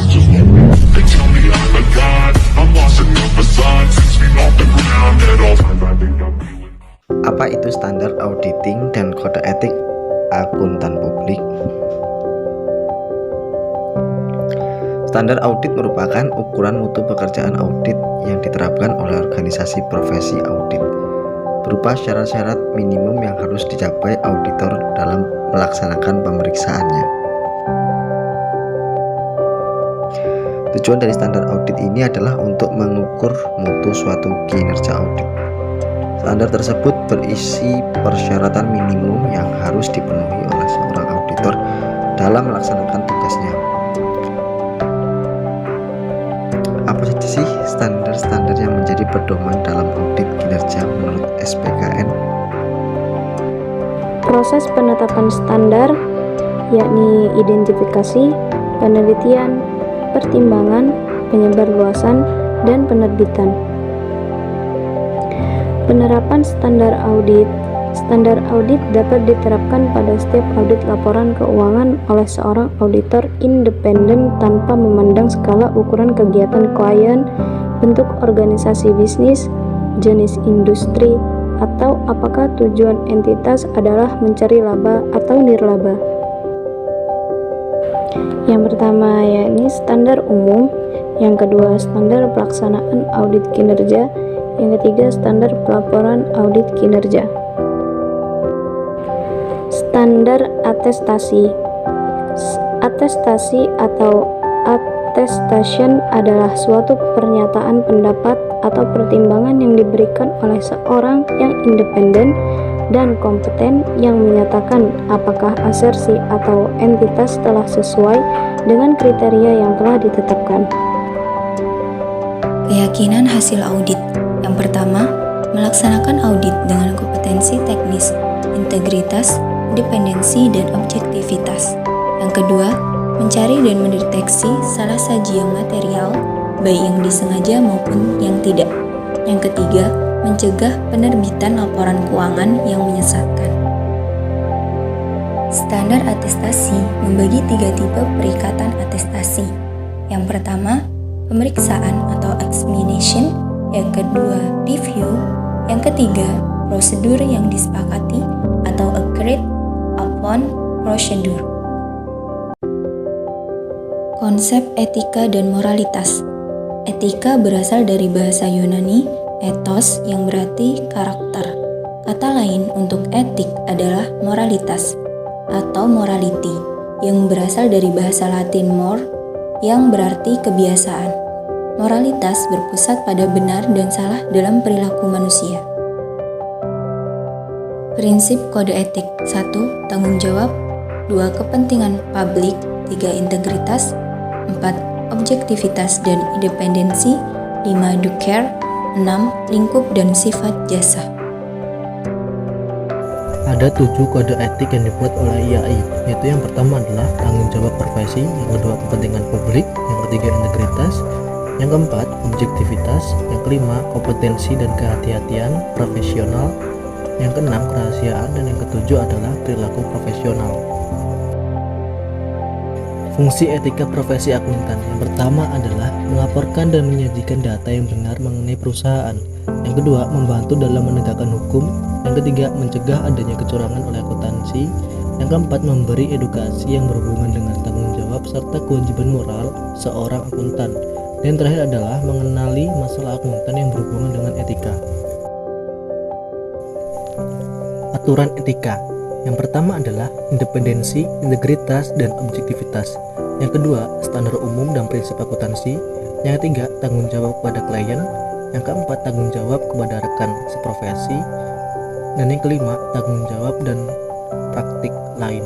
just want me. They tell me I'm a god, I'm lost in the facade. 6 feet off the ground at all times. I think I'm feeling. Apa itu standar auditing dan kode etik akuntan publik? Standar audit merupakan ukuran mutu pekerjaan audit yang diterapkan oleh organisasi profesi audit, berupa syarat-syarat minimum yang harus dicapai auditor dalam melaksanakan pemeriksaannya. Tujuan dari standar audit ini adalah untuk mengukur mutu suatu kinerja audit. Standar tersebut berisi persyaratan minimum yang harus dipenuhi oleh seorang auditor dalam melaksanakan tugasnya. Apa saja sih standar-standar yang menjadi pedoman dalam audit kinerja menurut SPKN? Proses penetapan standar yakni identifikasi, penelitian, pertimbangan, penyebarluasan, dan penerbitan. Penerapan standar audit. Standar audit dapat diterapkan pada setiap audit laporan keuangan oleh seorang auditor independen tanpa memandang skala ukuran kegiatan klien, bentuk organisasi bisnis, jenis industri, atau apakah tujuan entitas adalah mencari laba atau nirlaba. Yang pertama yakni standar umum, yang kedua standar pelaksanaan audit kinerja, yang ketiga standar pelaporan audit kinerja. Standar atestasi. Atestasi atau attestation adalah suatu pernyataan pendapat atau pertimbangan yang diberikan oleh seorang yang independen dan kompeten yang menyatakan apakah asersi atau entitas telah sesuai dengan kriteria yang telah ditetapkan. Keyakinan hasil audit. Yang pertama, melaksanakan audit dengan kompetensi teknis, integritas, independensi, dan objektivitas. Yang kedua, mencari dan mendeteksi salah saji yang material, baik yang disengaja maupun yang tidak. Yang ketiga, mencegah penerbitan laporan keuangan yang menyesatkan. Standar atestasi membagi 3 tipe perikatan atestasi. Yang pertama, pemeriksaan atau examination. Yang kedua, review. Yang ketiga, prosedur yang disepakati atau agreed upon procedure. Konsep etika dan moralitas. Etika berasal dari bahasa Yunani ethos yang berarti karakter. Kata lain untuk etik adalah moralitas atau morality yang berasal dari bahasa Latin mor yang berarti kebiasaan. Moralitas berpusat pada benar dan salah dalam perilaku manusia. Prinsip kode etik. 1. Tanggung jawab. 2. Kepentingan publik. 3. Integritas. 4. Objektivitas dan independensi. 5. Do care. 6. Lingkup dan sifat jasa. Ada 7 kode etik yang dibuat oleh IAI, yaitu yang pertama adalah tanggung jawab profesi, yang kedua kepentingan publik, yang ketiga integritas, yang keempat objektivitas, yang kelima kompetensi dan kehati-hatian profesional, yang keenam kerahasiaan, dan yang ketujuh adalah perilaku profesional. Fungsi etika profesi akuntan. Yang pertama adalah melaporkan dan menyajikan data yang benar mengenai perusahaan. Yang kedua, membantu dalam menegakkan hukum. Yang ketiga, mencegah adanya kecurangan oleh akuntansi. Yang keempat, memberi edukasi yang berhubungan dengan tanggung jawab serta kewajiban moral seorang akuntan. Dan yang terakhir adalah mengenali masalah akuntan yang berhubungan dengan etika. Aturan etika. Yang pertama adalah independensi, integritas, dan objektivitas. Yang kedua, standar umum dan prinsip akuntansi. Yang ketiga, tanggung jawab kepada klien. Yang keempat, tanggung jawab kepada rekan seprofesi. Dan yang kelima, tanggung jawab dan praktik lain.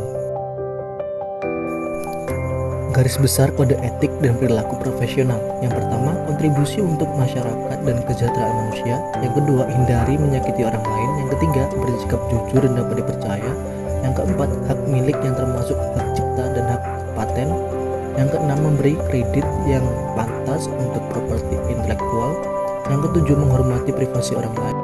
Garis besar kode etik dan perilaku profesional. Yang pertama, kontribusi untuk masyarakat dan kesejahteraan manusia. Yang kedua, hindari menyakiti orang lain. Yang ketiga, bersikap jujur dan dapat dipercaya. Yang keempat, hak milik yang termasuk hak cipta dan hak paten. Yang keenam, memberi kredit yang pantas untuk properti intelektual. Yang ketujuh, menghormati privasi orang lain.